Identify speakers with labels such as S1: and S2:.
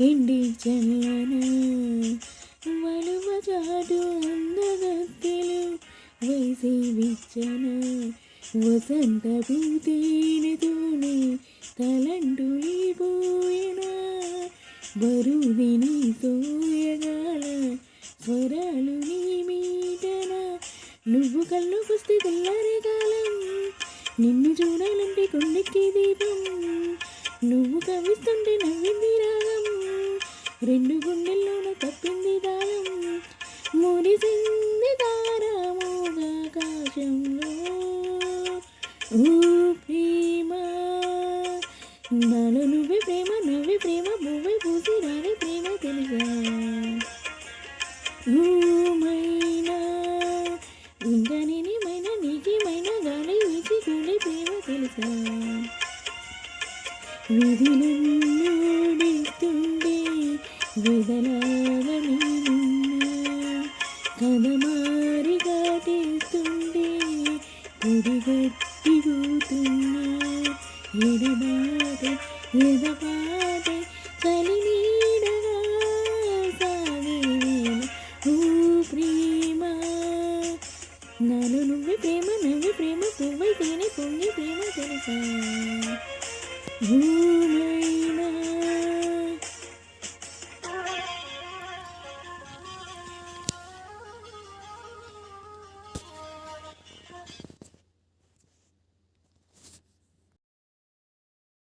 S1: ఎండి చల్లన వలువ చాటు అందగత్తెలు వయసి విచ్చన వసంత పూతేనెతోనే తలంటులిపోయిన బరుదిని సోయగాల స్వరాలు నీ మీటన నువ్వు కళ్ళుకొస్తే తెల్లారే కాలం నిన్ను చూడాలంటే కొండెక్కి దీపం నువ్వు కవిస్తుంటే నవ్వింది రాగం రెండు గుండెల్లోన తప్పింది దారం మురిసింది తారమోగాకాశంలో ఓ ప్రేమ నాలో నువ్వే ప్రేమ నవ్వే ప్రేమ పువ్వై పూసి రాని ప్రేమ తెలుసా మైనా ఇంకా నేనేమైనా నీకేమైనా గాలి వీచి కూలి ప్రేమ తెలుసా విధినోడిస్తుండే విధలాగా నేనున్నా కథమారి కాటేస్తుండే పొడిగట్టి పోతున్నా ఎడబాటే ఎదపాటే చలి నీడగా సాగే వేళ ఓ ప్రేమ నాలో నువ్వే ప్రేమ నవ్వే ప్రేమ పువ్వై తేనె పొంగి ప్రేమ తెలుసా